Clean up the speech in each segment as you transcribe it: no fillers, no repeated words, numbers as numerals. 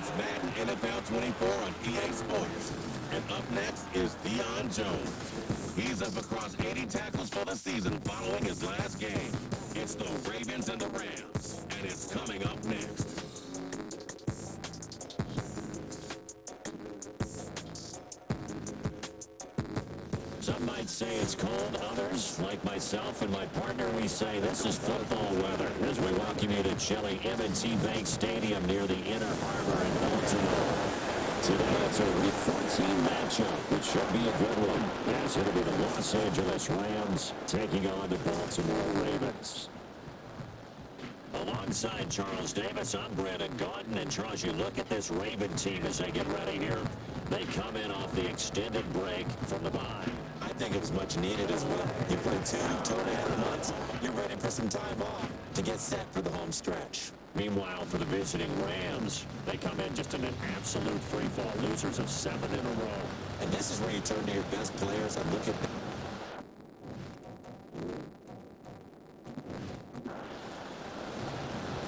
It's Madden NFL 24 on EA Sports. And up next is Deion Jones. He's up across 80 tackles for the season following his last game. It's the Ravens and the Rams, and it's coming up next. Some might say it's cold. Others, like myself and my partner, we say this is football weather as we welcome you to chilly M&T Bank Stadium near the Inner Harbor in Baltimore. Today it's a Week 14 matchup. It should be a good one, as it'll be the Los Angeles Rams taking on the Baltimore Ravens. Alongside Charles Davis, I'm Brandon Gauton. And Charles, you look at this Raven team as they get ready here. They come in off the extended break from the bye. I think it was much needed as well. You play 2.5 months. You're ready for some time off to get set for the home stretch. Meanwhile, for the visiting Rams, they come in just in an absolute free-fall, losers of 7 in a row. And this is where you turn to your best players and look at them.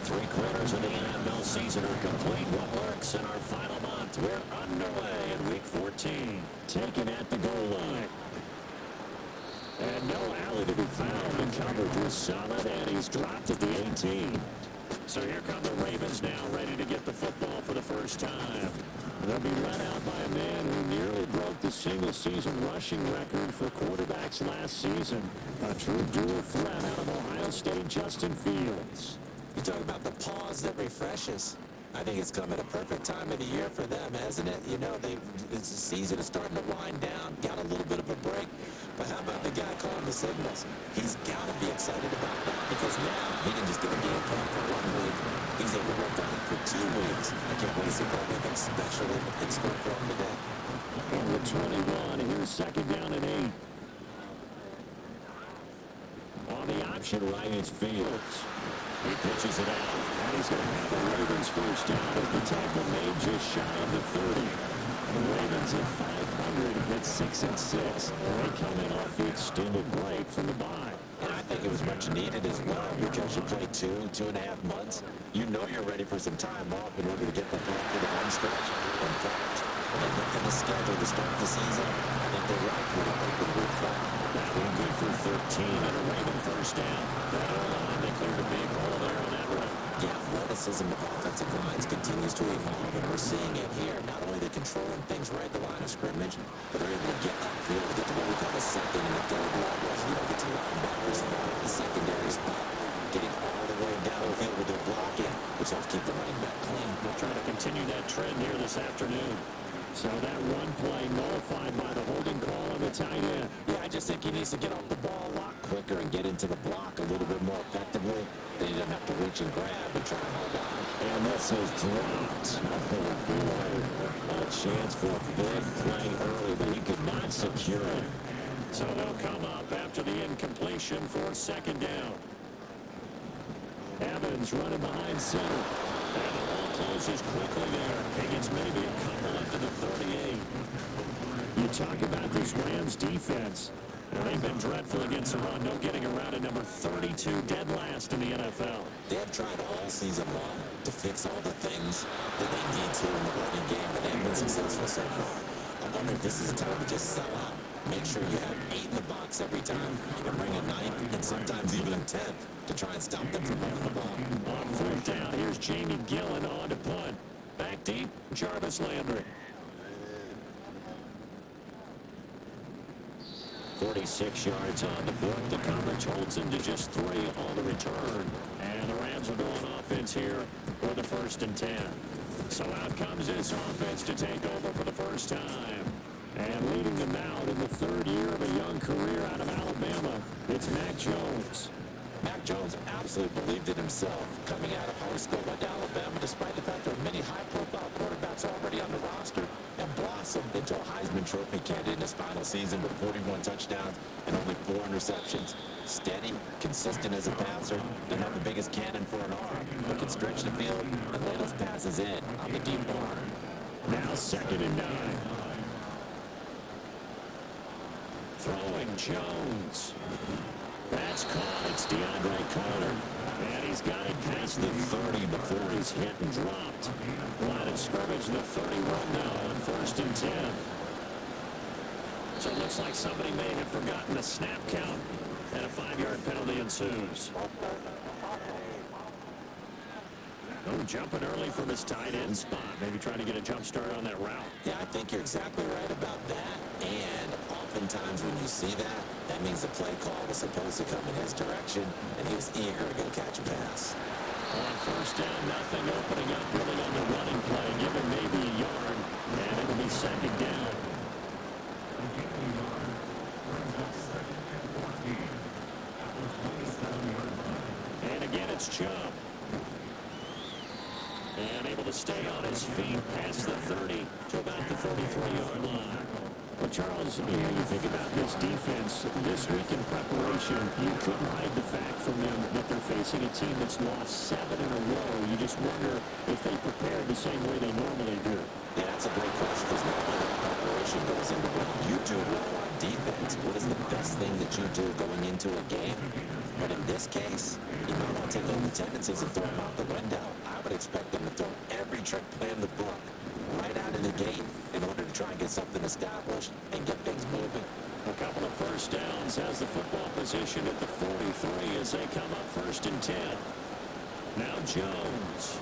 Three-quarters of the NFL season are complete. What works in our final month? We're underway in Week 14. Taken at the goal line. And no alley to be found. The coverage was solid, and he's dropped at the 18. So here come the Ravens now, ready to get the football for the first time. They'll be led out by a man who nearly broke the single-season rushing record for quarterbacks last season. A true dual threat out of Ohio State, Justin Fields. You talk about the pause that refreshes. I think it's come at a perfect time of the year for them, hasn't it? You know, the season is starting to wind down, got a little bit of a break. But how about the guy calling the signals? He's got to be excited about that because now he can just get a game plan for 1 week. He's able to work on it for 2 weeks. I can't wait to see anything special in store for him today. Over 21, here's second down and 8. On the option right is Fields. He pitches it out, and he's going to have the Ravens first down as the tackle made just shy of the 30. The Ravens at 500 at 6-6. They come in off the extended break from the bye. And I think it was much needed as well because you play 2.5 months. You know you're ready for some time off in order to get the ball for the home stretch. In fact, when they looked at the schedule to start the season, I think they liked what it opened with that. That one good for 13 and a Raven first down. That O-line, they cleared a big hole there on that run. The athleticism of offensive lines continues to evolve, and we're seeing it here. Not only they're controlling things right at the line of scrimmage, but they're able to get upfield, get to what we call the second and the third levels. You don't get to linebackers, the secondary spot, getting all the way down the field with their blocking, which helps keep the running back clean. We'll try to continue that trend here this afternoon. So that one play nullified by the holding call on the tight end. Yeah, I just think he needs to get off the ball a lot quicker and get into the block a little bit more effectively. Then he doesn't have to reach and grab and try to hold on. And this is dropped. Oh, boy. A chance for a big play early, but he could not secure it. So they'll come up after the incompletion for second down. Evans running behind center. And the ball closes quickly there. Higgins maybe a couple up to the 38. You talk about this Rams defense. They've been dreadful against the run. No getting around at number 32, dead last in the NFL. They have tried all season long to fix all the things that they need to in the running game, but they haven't been successful so far. I wonder if this is a time to just sell out. Make sure you have 8 in the box every time and bring a 9th and sometimes even a 10th to try and stop them from running the ball. On fourth down, here's Jamie Gillen on to punt. Back deep, Jarvis Landry. 46 yards on the book. The coverage holds him to just 3 on the return. And the Rams are going offense here for the 1st and 10. So out comes this offense to take over for the first time. And leading them out in the 3rd year of a young career out of Alabama, it's Mac Jones. Mac Jones absolutely believed in himself coming out of high school at Alabama, despite the fact there are many high-profile quarterbacks already on the roster, and blossomed into a Heisman Trophy candidate in his final season with 41 touchdowns and only 4 interceptions. Steady, consistent as a passer, doesn't have the biggest cannon for an arm, but can stretch the field and lay those passes in on the deep arm. Now 2nd and 9. Throwing Jones. That's caught. It's DeAndre Carter. And he's He's got it past the 30 before he's hit and dropped. Line of scrimmage, the 31 now on 1st and 10. So it looks like somebody may have forgotten the snap count, and a 5-yard penalty ensues. Oh, jumping early from his tight end spot. Maybe trying to get a jump start on that route. Yeah, I think you're exactly right about that. And oftentimes when you see that, that means the play call was supposed to come in his direction, and he was eager to go catch a pass. On 1st down, nothing opening up really on the running play. Give him maybe a yard, and it'll be 2nd down. And again, it's Chubb. And able to stay on his feet past the 30 to about the 33-yard line. Well, Charles, you think about this defense this week in preparation. You couldn't hide the fact from them that they're facing a team that's lost 7 in a row. You just wonder if they prepared the same way they normally do. Yeah, that's a great question, because normally the preparation goes into what you do well on defense. What is the best thing that you do going into a game? But in this case, you might not take all the tendencies and throw them out the window. I would expect them to throw every trick play in the book right out of the gate in order to try and get something established and get things moving. A couple of 1st downs has the football position at the 43 as they come up 1st and 10. Now Jones.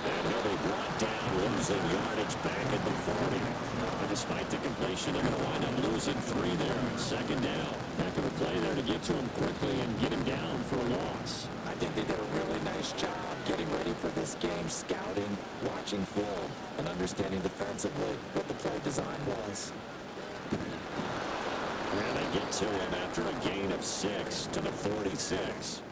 And he'll be brought down, losing yardage back at the 40. And despite the completion, they're going to wind up losing 3 there. 2nd down. Heck of a play there to get to him quickly and get him down for a loss. I think they did a really nice job getting ready for this game, scouting, watching film, and understanding defensively what the play design was. And they get to him after a gain of 6 to the 46.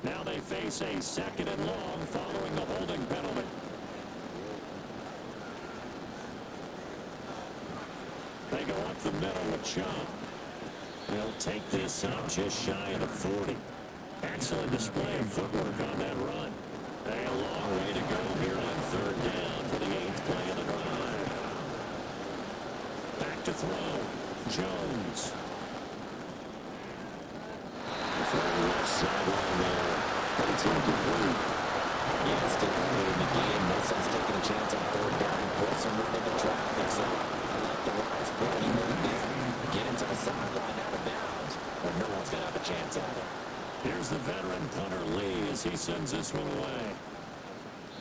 Now they face a 2nd and long following the holding penalty. They go up the middle with Chubb. They'll take this up just shy of the 40. Excellent display of footwork on that run. A long way to go here on 3rd down for the 8th play of the drive. Back to throw. Jones. From the left sideline there, but it's incomplete. Yeah, it's still early in the game. No sense taking a chance on 3rd down. Plus some run into traffic, so I like the wise play he made there. Get him to the sideline out of bounds, or no one's going to have a chance at it. Here's the veteran punter Lee as he sends this one away.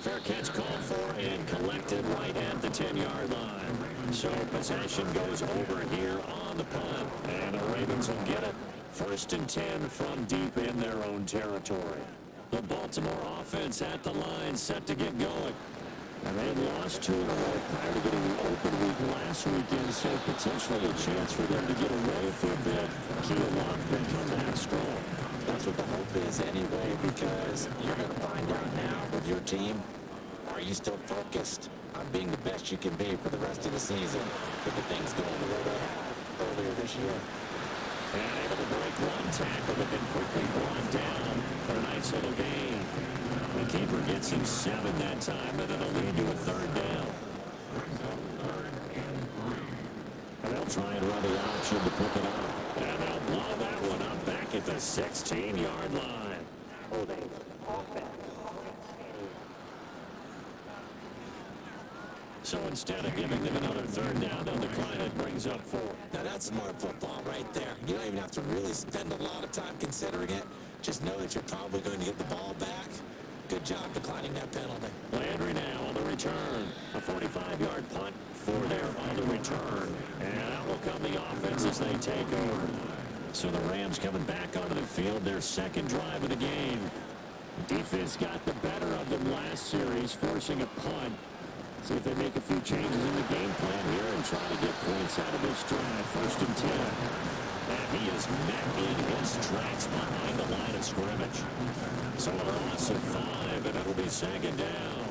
Fair catch called for and collected right at the 10-yard line. So possession goes over here on the punt, and the Ravens will get it. 1st and 10 from deep in their own territory. The Baltimore offense at the line, set to get going. And they had lost 2 in a row prior to getting the open week last weekend, so potentially a chance for them to get away for a bit. Key lock and come back strong. That's what the hope is anyway, because you're going to find out now with your team, are you still focused on being the best you can be for the rest of the season with the things going the way they have earlier this year? And able to break one tackle, but then quickly brought down for a nice little gain. The keeper gets him 7 that time, and it'll lead to a 3rd down. And they'll try and run the option to pick it up. And they'll blow that one up back at the 16-yard line. Holding offense. So instead of giving them another 3rd down, they'll decline it, brings up 4. Now that's smart football right there. You don't even have to really spend a lot of time considering it. Just know that you're probably going to get the ball back. Good job declining that penalty. Landry now on the return. A 45-yard punt for there on the return. And out will come the offense as they take over. So the Rams coming back onto the field, their 2nd drive of the game. Defense got the better of them last series, forcing a punt. See if they make a few changes in the game plan here and try to get points out of this drive. 1st and 10. And he is met in his tracks behind the line of scrimmage. So a loss of 5, and it'll be 2nd down.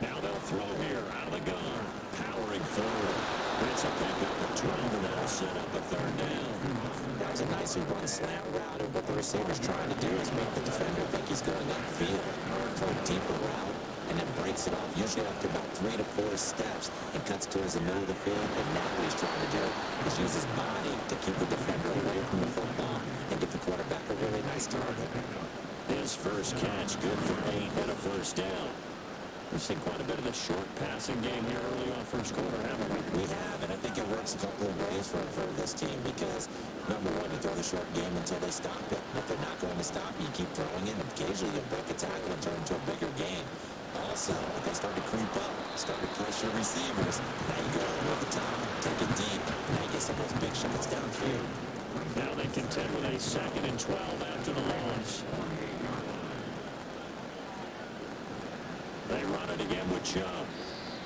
Now they'll throw here out of the gun. Powering forward. It's a pickup of 12, and that'll set up a 3rd down. That was a nicely run slant route, and what the receiver's trying to do is make the defender think he's going upfield. throw a deeper route and then breaks it off, usually after about 3 to 4 steps, and cuts towards the middle of the field. And now what he's trying to do is use his body to keep the defender away from the football and get the quarterback a really nice target. His first catch, good for 8 and a first down. We've seen quite a bit of the short passing game here early on first quarter, haven't we? We have, and I think it works a couple of ways for this team because, number one, you throw the short game until they stop it. If they're not going to stop it, you keep throwing it, and occasionally you break a tackle and turn into a bigger game. Also, if they start to creep up, start to pressure receivers, now you go over the top, take it deep, now you get some of those big shots downfield. Now they contend with a 2nd and 12 after the loss. They run it again with Chubb.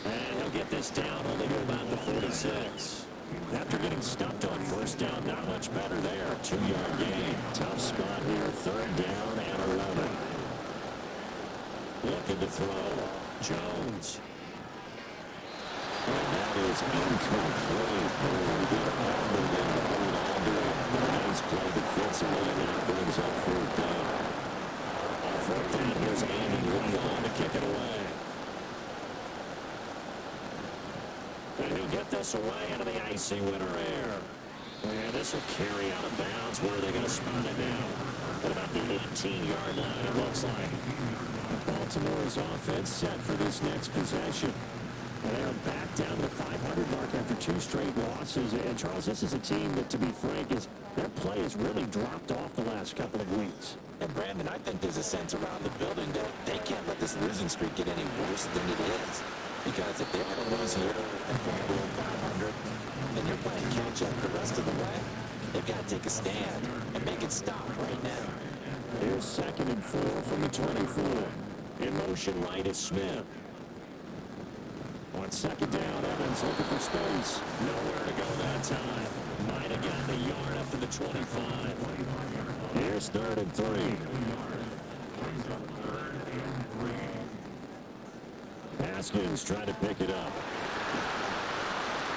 And he'll get this down only to about the 46. After getting stuffed on first down, not much better there. 2-yard gain. Tough spot here. 3rd down and 11. Looking to throw. Jones. And that is incomplete. Oh, good armor there to hold on to it. Nice play defensively, and that brings up 4th down. On 4th down, here's Andy Leon to kick it away. And he'll get this away into the icy winter air. And this will carry out of bounds. Where are they going to spot it now? At about the 18-yard line, it looks like. Baltimore's offense set for this next possession. They're back down to the 500 mark after 2 straight losses. And, Charles, this is a team that, to be frank, their play has really dropped off the last couple of weeks. And, Brandon, I think there's a sense around the building that they can't let this losing streak get any worse than it is. Because if they're going to lose here and fall below 500, then you're playing catch-up the rest of the way. They've got to take a stand and make it stop right now. Here's 2nd and 4 from the 24. In motion right is Smith. On 2nd down, Evans looking for space. Nowhere to go that time. Might have gotten a yard up to the 25. Here's 3rd and 3. Haskins trying to pick it up.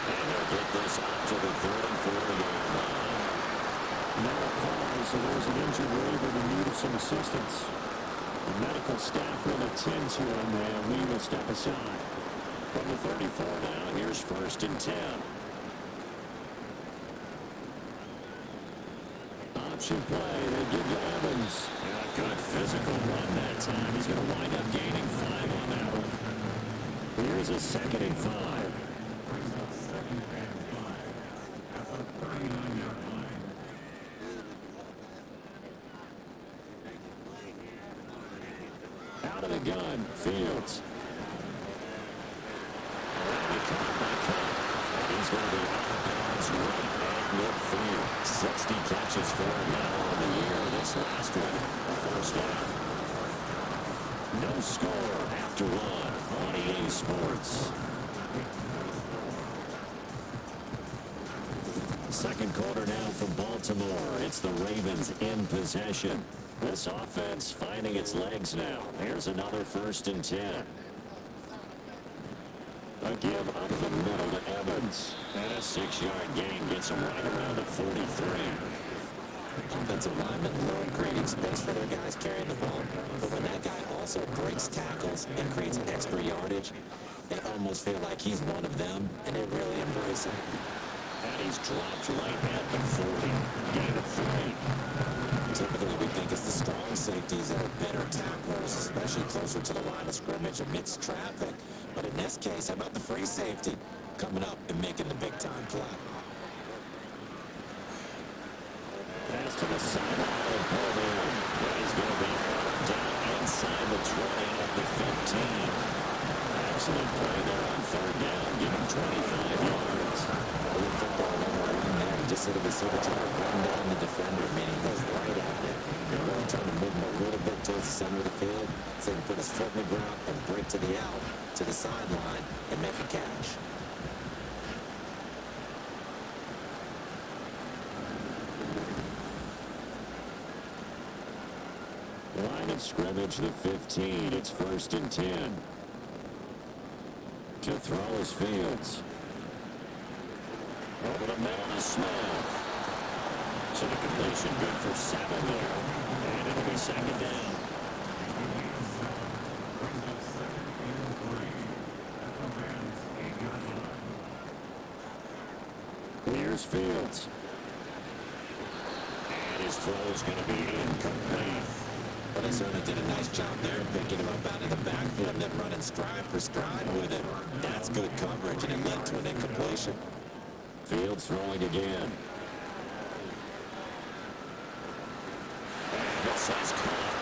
And they'll get this up to the 34-yard line. Now a pause, so there's an injured Raven in need of some assistance. The medical staff will attend to him, and we will step aside. From the 34 now, here's 1st and 10. Option play, they give to Evans. And a good physical run that time. He's going to wind up gaining 5 on that one. Here's a 2nd and 5. Out of the gun, Fields. He's going to be out of bounds right at midfield. 60 catches for him now on the year. This last one, first down. No score after 1 on EA Sports. 2nd quarter now from Baltimore. It's the Ravens in possession. This offense finding its legs now. Here's another 1st and 10. A give up the middle to Evans. And a 6-yard gain gets him right around the 43. Offensive linemen love creating space for their guys carrying the ball. But when that guy also breaks tackles and creates extra yardage, they almost feel like he's one of them, and they really embrace him. And he's dropped right at the 40. Gain of 3. Typically, we think it's the strong safeties that are better tacklers, especially closer to the line of scrimmage amidst traffic. But in this case, how about the free safety coming up and making the big-time play? Pass to the sideline and pulled in. But he's going to be down inside the 20 at the 15. Excellent play there on 3rd down. Give him 25 yards. Good football in there. Just sort of a trying to run down the defender, meaning goes right at it. They're really trying to move him a little bit towards the center of the field so he can put his foot in the ground and break to the out, to the sideline, and make a catch. Line of scrimmage, the 15. It's 1st and 10. To throw is Fields. Over the middle to Smith. So the completion good for 7 there. And it'll be 2nd down. Here's Fields. And his throw is going to be incomplete. But they certainly did a nice job there picking him up out of the backfield and then running stride for stride with it. That's good coverage, and it led to an incompletion. Fields throwing again. And this is caught.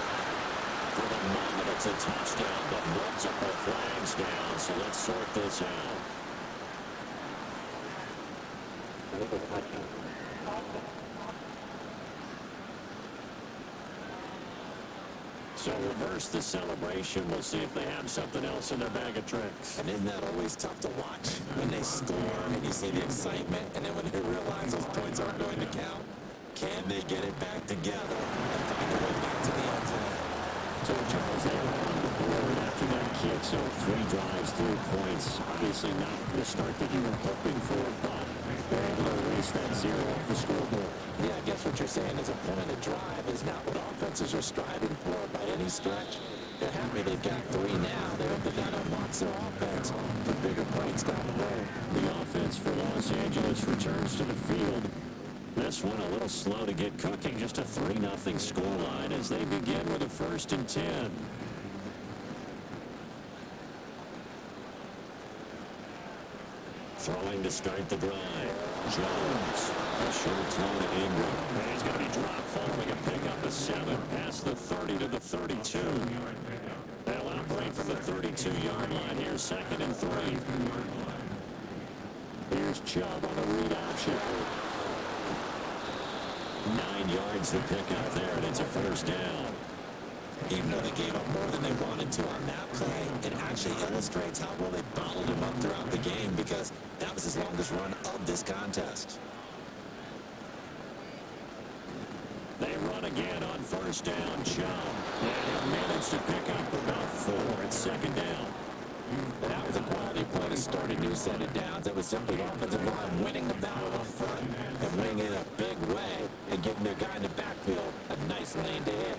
For the moment, it's a touchdown, but multiple flags down, so let's sort this out. So reverse the celebration. We'll see if they have something else in their bag of tricks. And isn't that always tough to watch? When they score and you see the excitement, and then when they realize those points aren't going to count, can they get it back together and find a way back to the end zone? So Charles, they were on the board after that kick, so 3 drives, 3 points. Obviously not the start that you were hoping for, but they're able to erase that 0 off the scoreboard. Yeah, I guess what you're saying is a point of drive is not what offenses are striving for by any stretch. They're happy they've got 3 now. They hope that unlocks their offense for bigger points down the road. The offense for Los Angeles returns to the field. This one a little slow to get cooking. Just a 3-0 scoreline as they begin with a 1st and 10. Throwing to start the drive. Jones. A short throw to Ingram. And he's going to be dropped following a pickup of 7 past the 30 to the 32. They'll operate from the 32-yard line here, 2nd and 3. Here's Chubb on a read option. 9 yards to pick up there, and it's a 1st down. Even though they gave up more than they wanted to on that play, it actually illustrates how well they bottled him up throughout the game because that was his longest run of this contest. They run again on 1st down. Chubb. And he managed to pick up about 4. It's 2nd down. That was a quality play to start a new set of downs. That was simply the offensive line winning the battle up front and winning it in a big way and giving their guy in the backfield a nice lane to hit.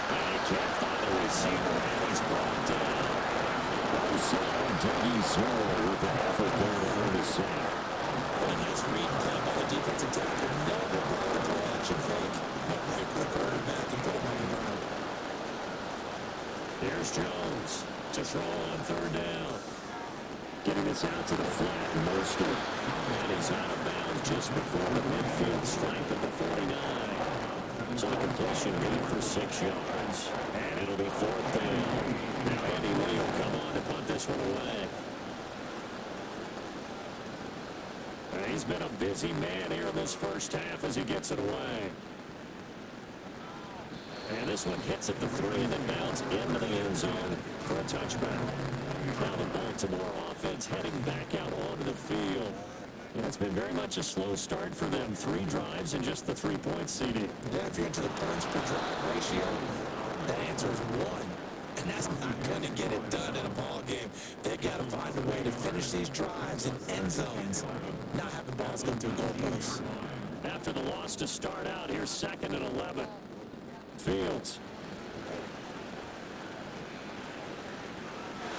And he can't find the receiver, and he's brought down. Dougie Sewell with an effort there to earn a sack. A nice read play by the defensive tackle. Never blow the play action fake. Right for the quarterback and put him on the ground. Here's Jones to throw on 3rd down. Getting this out to the flat, Mostert. And he's out of bounds just before the midfield stripe at the 49. So the completion made for 6 yards. And it'll be 4th down. Now Andy Lee will come on to punt this one away. And he's been a busy man here in this 1st half as he gets it away. And this one hits at the 3 and then bounds into the end zone for a touchback. Now the Baltimore offense heading back out onto the field. And it's been very much a slow start for them. 3 drives and just the 3-point CD. Yeah, if you're into the points per drive ratio, that answer is 1. And that's not going to get it done in a ball game. They've got to find a way to finish these drives in end zones, not having balls go through goalposts. After the loss to start out, here's 2nd and 11. Fields.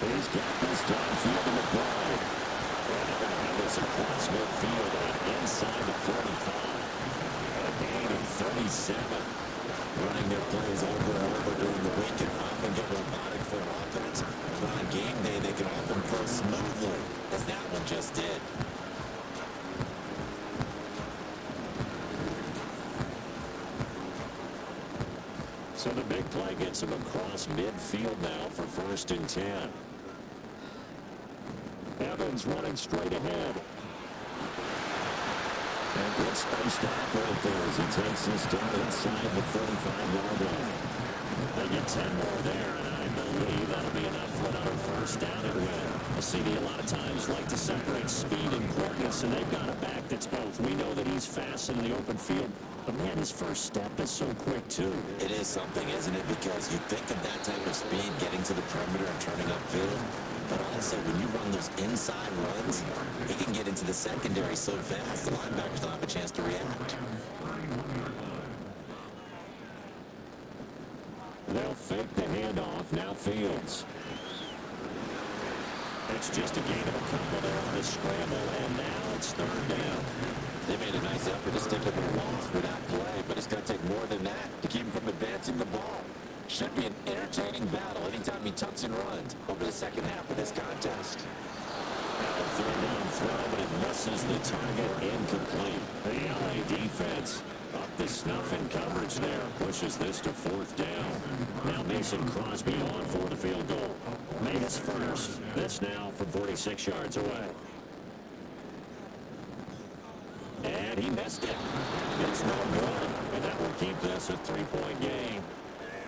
He's got this downfield in the play. And they're going to have this across midfield and inside the 35. A gain of 37. Running their plays over and over during the week can often get robotic for offense. But on game day, they can often flow smoothly, as that one just did. So the big play gets him across midfield now for 1st and 10. Evans running straight ahead. And good space to operate there as he takes this down inside the 35-yard line. They get 10 more there, and I believe that'll be enough for another 1st down and win. A CD a lot of times like to separate speed and quickness, and they've got a back that's both. We know that he's fast in the open field, but man, his first step is so quick too. It is something, isn't it? Because you think of that type of speed getting to the perimeter and turning upfield. But also, when you run those inside runs, he can get into the secondary so fast, the linebackers don't have a chance to react. They'll fake the handoff. Now Fields. It's just a gain of a couple there on the scramble, and now it's third down. They made a nice effort to stick with their walls for that play, but it's going to take more than that to keep him from advancing the ball. Should be an entertaining battle anytime he tucks and runs over the second half of this contest. Now a third down throw, but it misses the target, incomplete. The LA defense up to snuff in coverage there, pushes this to fourth down. Now Mason Crosby on for the field goal. Made his first. This now from 46 yards away. And he missed it. It's no good, and that will keep this a three-point game.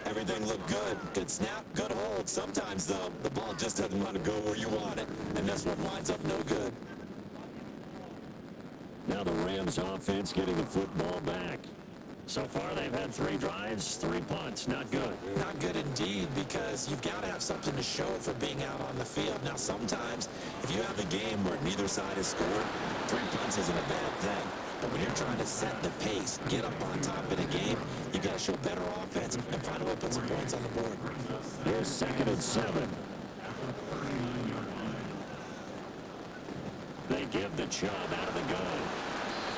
Everything looked good. Good snap, good hold. Sometimes, though, the ball just doesn't want to go where you want it, and this one winds up no good. Now the Rams offense getting the football back. So far they've had 3 drives, 3 punts. Not good. Not good indeed, because you've got to have something to show for being out on the field. Now, sometimes, if you have a game where neither side has scored, 3 punts isn't a bad thing. But when you're trying to set the pace, get up on top of the game, you got to show better offense and find a way to put some points on the board. Here's 2nd and 7. They give the Chubb out of the gun.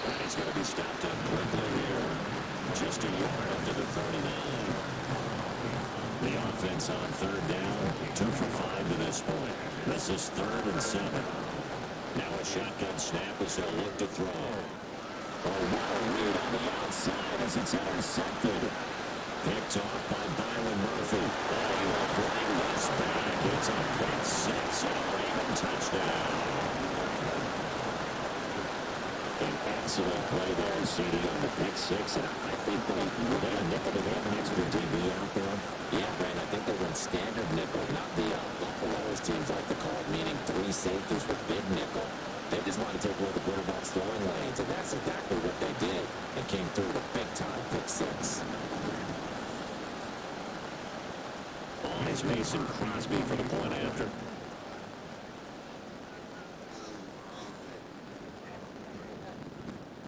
And he's going to be stopped up quickly here. Just a yard up to the 39. The offense on third down, 2 for 5 to this point. This is 3rd and 7. Now a shotgun snap as they'll look to throw. Oh, what a read on the outside as it's intercepted. Picked off by Byron Murphy. Oh, he will bring this back. It's a pick 6 and a Raven touchdown. An excellent play there, CD on the pick 6. And I think they nickel to have an extra DB out there. Yeah, Brent, I think they run standard nickel, not the Buffalo's teams like to call it, meaning 3 safeties with big nickel. They just want to take away the quarterback's throwing lanes, and that's exactly what they did. And came through the big-time pick 6. On is Mason Crosby for the point after.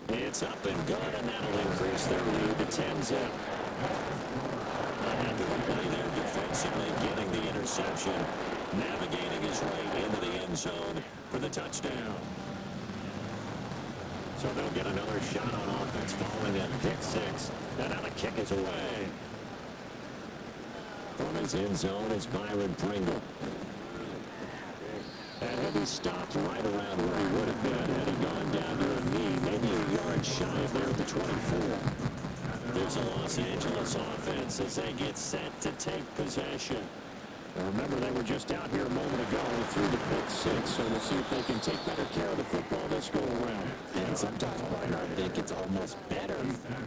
It's up and good, and that'll increase their lead to 10-zip. A heck of a play there defensively, getting the interception, navigating his way into the end zone for the touchdown. So they'll get another shot on offense following that pick 6. And now the kick is away. From his end zone is Byron Pringle. And he'll be stopped right around where he would have been had he gone down to a knee, maybe a yard shy of there at the 24. There's a Los Angeles offense as they get set to take possession. Now remember, they were just out here a moment ago through the pick 6, so we'll see if they can take better care of the football this go around. And sometimes, partner, I think it's almost better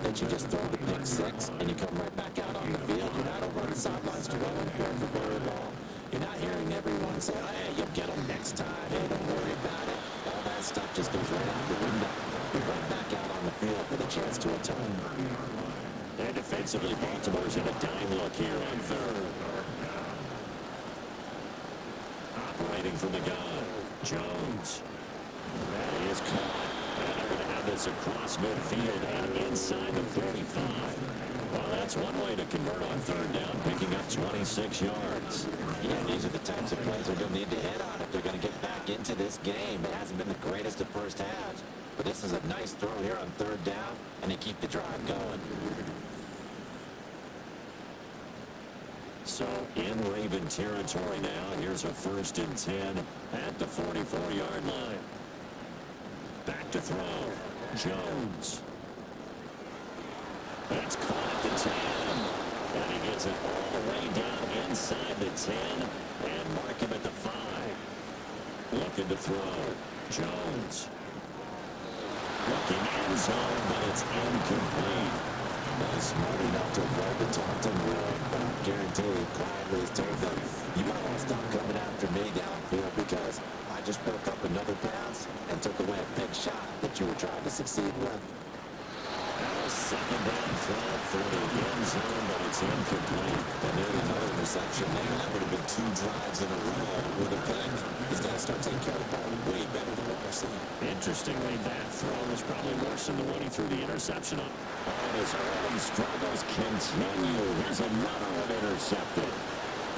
that you just throw the pick 6 and you come right back out on the field. You're not over on the sidelines dwelling for very long. You're not hearing everyone say, hey, you'll get them next time. Hey, don't worry about it. All that stuff just goes right out the window. You're right back out on the field with a chance to atone. And defensively, Baltimore's in a dime look here on third. Operating from the gun, Jones. That is caught. And they're going to have this across midfield and inside the 35. Well, that's one way to convert on third down, picking up 26 yards. Yeah, these are the types of plays they're going to need to hit on if they're going to get back into this game. It hasn't been the greatest of first halves, but this is a nice throw here on third down, and they keep the drive going. So in Raven territory now, here's a 1st and 10 at the 44-yard line. Back to throw, Jones. That's caught at the 10. And he gets it all the way down inside the 10 and mark him at the 5. Looking to throw, Jones. Looking end zone, but it's incomplete. Smart enough to avoid the Taunton rule, but I guarantee you quietly has told them, you might want to stop coming after me downfield because I just broke up another pass and took away a big shot that you were trying to succeed with. Now a 2nd down throw for the end zone, but it's incomplete. And nearly another interception there. That would have been 2 drives in a row with a pick. He's got to start taking care of the ball way better than what we're seeing. Interestingly, that throw was probably worse than the one he threw the interception on. And his early struggles continue. Here's another one intercepted.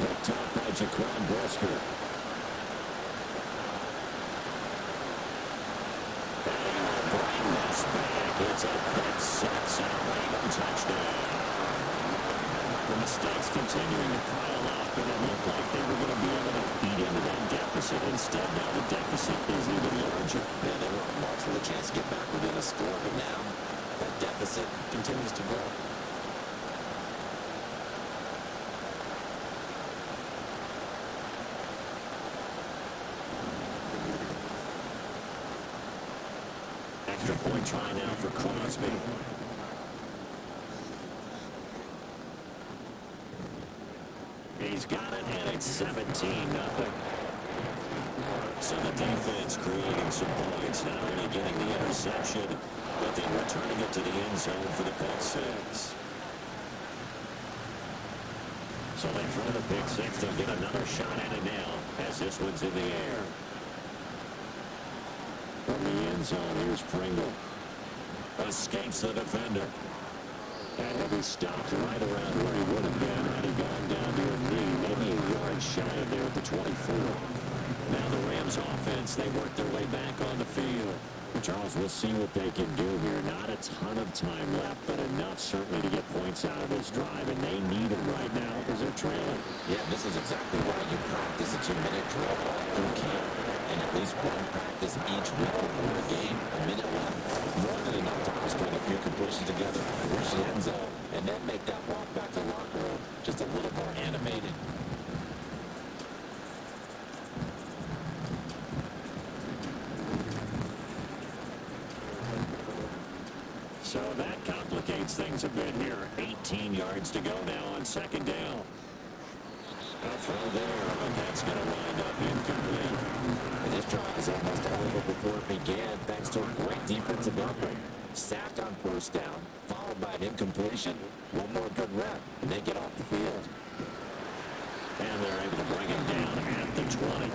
Picked off by Jaquan Brisker. It's a quick six and a Raven touchdown. The mistakes continuing to pile up, and it looked like they were going to be able to feed into that deficit. Instead, now the deficit is even larger. Yeah, they were on marks with a chance to get back within a score, but now that deficit continues to grow. Extra point try now for Crosby. He's got it, and it's 17-0. So the defense creating some points, not only getting the interception, but then returning it to the end zone for the pick six. So they throw the pick six. They'll get another shot at it now, as this one's in the air. From the end zone, here's Pringle. Escapes the defender. And he'll be stopped right around where he would have been had he gone down to a knee, maybe a yard shy of there at the 24. Now the Rams offense, they work their way back on the field. Charles, we'll see what they can do here. Not a ton of time left, but enough certainly to get points out of this drive, and they need them right now because they're trailing. Yeah, this is exactly why you practice a 2-minute drill all through camp. And at least one practice each week before a game, a minute left. More than enough time to string a few completions together, push the end zone, and then make that walk back to the locker room just a little more animated. So that complicates things a bit here. 18 yards to go now on second down. A throw there, but that's going to wind up incomplete. And this drive is almost over before it began, thanks to a great defensive effort. Sacked on first down, followed by an incompletion. One more good rep, and they get off the field. And they're able to bring him down at the 20.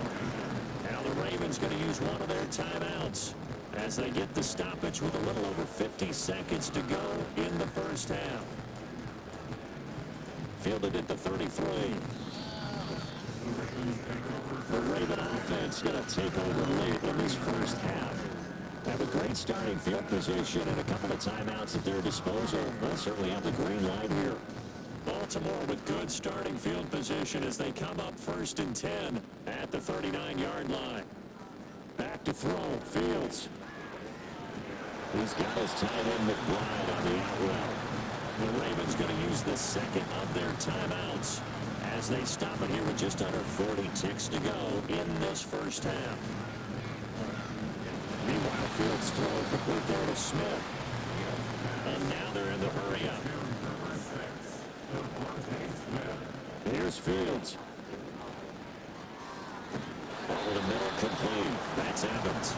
Now the Ravens going to use one of their timeouts as they get the stoppage with a little over 50 seconds to go in the first half. Fielded at the 33. The Raven offense going to take over late in this first half. Have a great starting field position and a couple of timeouts at their disposal. They'll certainly have the green light here. Baltimore with good starting field position as they come up 1st and 10 at the 39-yard line. Back to throw, Fields. He's got his tight end McBride on the out route. The Ravens going to use the second of their timeouts as they stop it here with just under 40 ticks to go in this first half. Meanwhile, Fields throw complete there to Smith. And now they're in the hurry up. Here's Fields. Over the middle, complete. That's Evans.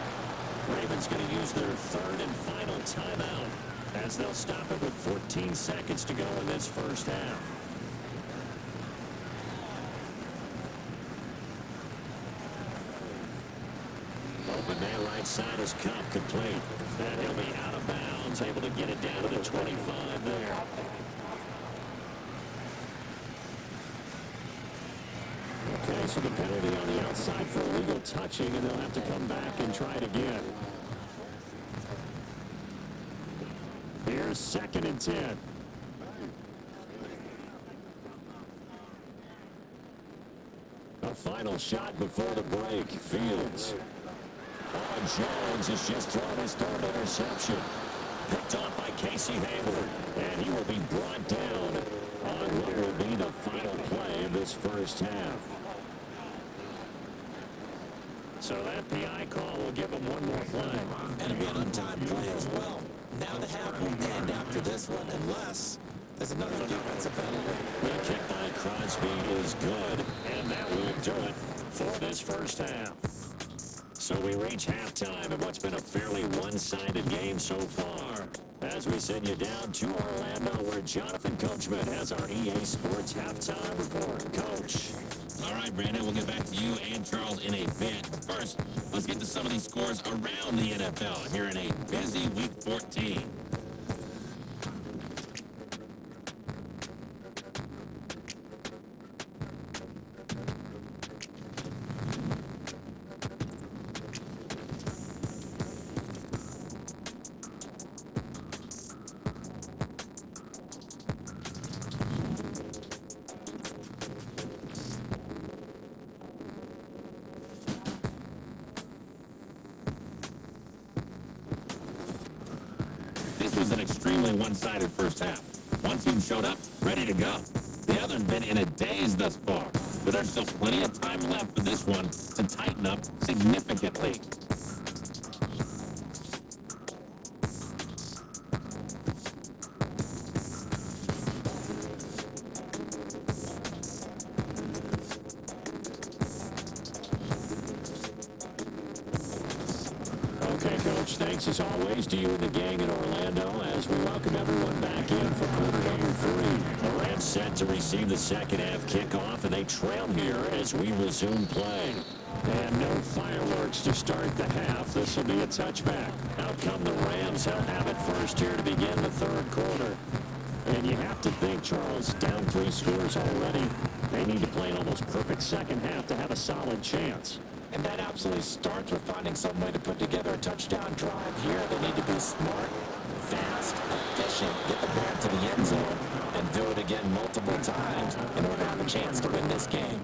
Ravens going to use their third and final timeout as they'll stop it with 14 seconds to go in this first half. Open man right side is Cup complete. And he'll be out of bounds, able to get it down to the 25 there. Okay, so the penalty on the outside for illegal touching, and they'll have to come back and try it again. Here's 2nd and 10. A final shot before the break. Fields. Jones has just thrown his third interception. Picked off by Casey Hayward, and he will be brought down on what will be the final play of this first half. So that PI call will give him one more play. And it'll be an untimed play as well. Now the half will end after this one, unless there's another defensive penalty. The kick by Crosby is good, and that will do it for this first half. So we reach halftime in what's been a fairly one-sided game so far. As we send you down to Orlando, where Jonathan Coachman has our EA Sports halftime report. Coach. All right, Brandon, we'll get back to you and Charles in a bit. But first, let's get to some of these scores around the NFL here in a busy Week 14. was an extremely one-sided first half. One team showed up, ready to go. The other's been in a daze thus far, but there's still plenty of time left for this one to tighten up significantly. Okay, Coach, thanks as always to you and the gang in Orlando as we welcome everyone back in for quarter number 3. The Rams set to receive the second half kickoff, and they trail here as we resume play. And no fireworks to start the half. This will be a touchback. Out come the Rams. They'll have it first here to begin the third quarter. And you have to think, Charles, down 3 scores already. They need to play an almost perfect second half to have a solid chance. And that absolutely starts with finding some way to put together a touchdown drive here. They need to be smart, fast, efficient, get the ball to the end zone, and do it again multiple times in order to have a chance to win this game.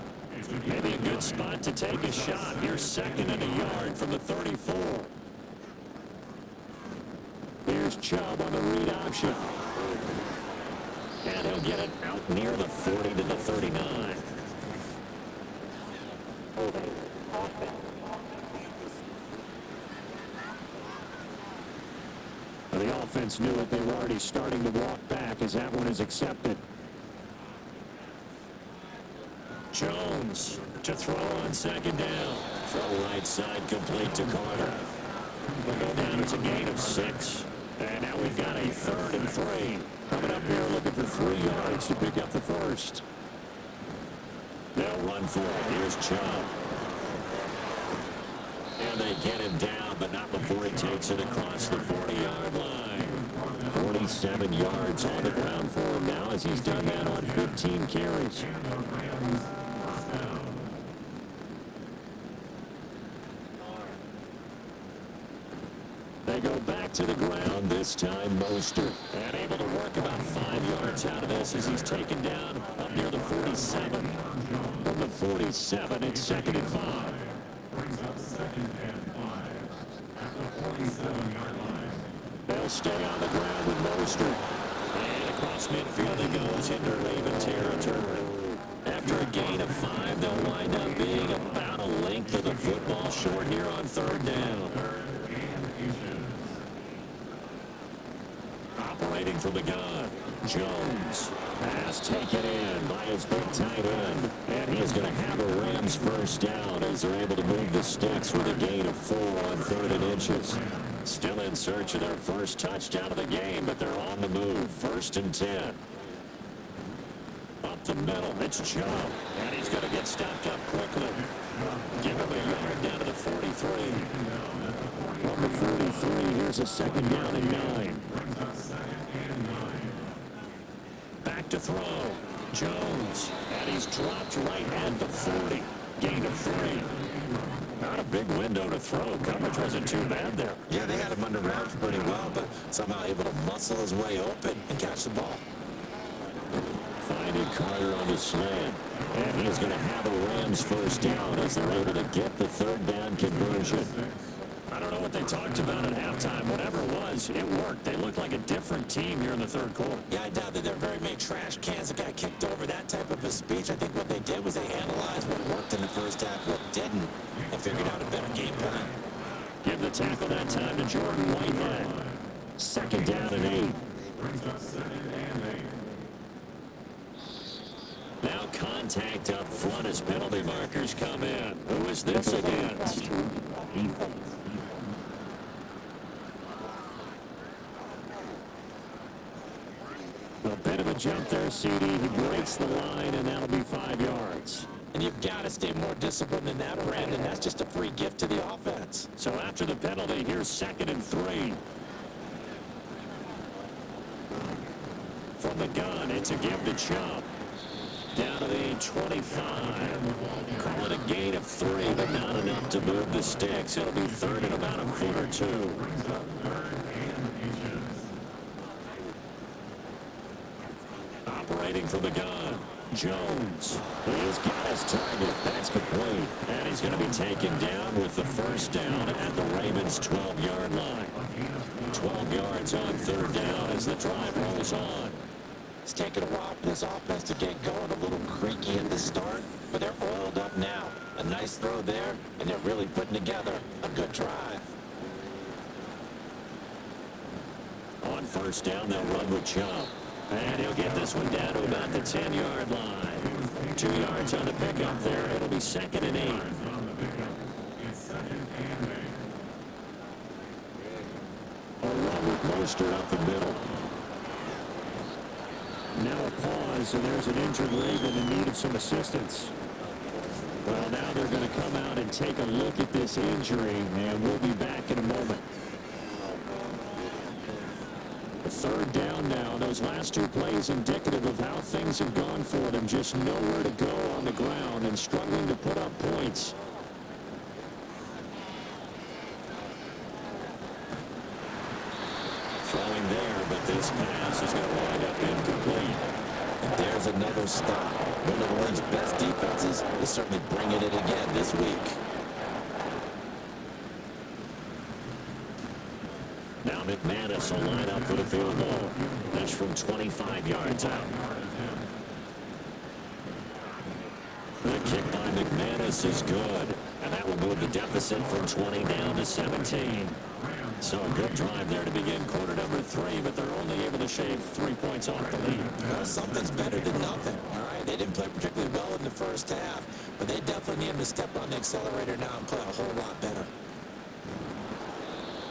Maybe a good spot to take a shot. Here's second and a yard from the 34. Here's Chubb on the read option. And he'll get it out near the 40 to the 39. The offense knew it. They were already starting to walk back as that one is accepted. Jones to throw on second down. Throw right side complete to Carter. We'll go down. It's a gain of 6. And now we've got a 3rd and 3. Coming up here looking for 3 yards to pick up the first. They'll run for it. Here's Chubb. And they get him down, but not before he takes it across the 40-yard line. 47 yards on the ground for him now as he's done that on 15 carries. They go back to the ground, this time Mostert. And able to work about 5 yards out of this as he's taken down up near the 47. From the 47, it's 2nd and 5. Brings up 2nd and 5 at the 47-yard line. They'll stay on the ground with Mostert. And across midfield he goes into Raven territory. After a gain of 5, they'll wind up being about a length of the football short here on 3rd down. Operating from the gun, Jones. Pass taken in by his big tight end. And he is going to have a Rams first down as they're able to move the sticks with a gain of 4 on 3rd and inches. Still in search of their first touchdown of the game, but they're on the move. 1st and 10. Up the middle, it's Chubb. And he's going to get stopped up quickly. Give him a yard down to the 43. On the 43, here's a 2nd down and 9. Back to throw. Jones. And he's dropped right at the 40. Gain of 3. Not a big window to throw. Coverage wasn't too bad there. Yeah, they had him under wraps pretty well, but somehow able to muscle his way open and catch the ball. Finding Carter on the slant. And he's going to have a Rams first down as they're able to get the 3rd down conversion. I don't know what they talked about at halftime. Whatever it was, it worked. They looked like a different team here in the 3rd quarter. Yeah, I doubt that there are very many trash cans that got kicked over, that type of a speech. I think what they did was they analyzed what worked in the first half, what didn't, and figured out a better game plan. Give the tackle that time to Jordan Whitehead. 2nd down and 8. Now contact up front as penalty markers come in. Who is this against? A bit of a jump there, CD. He breaks the line, and that'll be 5 yards. And you've got to stay more disciplined than that, Brandon. That's just a free gift to the offense. So after the penalty, here's 2nd and 3. From the gun, it's a give to Chubb. Down to the 25. Call it a gain of 3, but not enough to move the sticks. It'll be 3rd and about a foot or 2. Operating from the gun, Jones. He's got his target. That's complete. And he's going to be taken down with the first down at the Ravens' 12-yard line. 12 yards on third down as the drive rolls on. It's taken a while for this offense to get going, a little creaky at the start, but they're oiled up now. A nice throw there, and they're really putting together a good drive. On first down, they'll run with Chubb. And he'll get this one down to about the 10-yard line. 2 yards on the pickup there. It'll be 2nd and 8. A run with Mostert up the middle. Now a pause, and there's an injured Raven who needed some assistance. Well, now they're going to come out and take a look at this injury, and we'll be back in a moment. Third down now. Those last 2 plays indicative of how things have gone for them. Just nowhere to go on the ground and struggling to put up points. Throwing there, but this pass is going to wind up incomplete. And there's another stop. One of the league's best defenses is certainly bringing it again this week. Now McManus will line up for the field goal. That's from 25 yards out. The kick by McManus is good. And that will move the deficit from 20 down to 17. So a good drive there to begin quarter number 3, but they're only able to shave 3 points off the lead. Well, something's better than nothing. All right, they didn't play particularly well in the first half, but they definitely need to step on the accelerator now and play a whole lot better.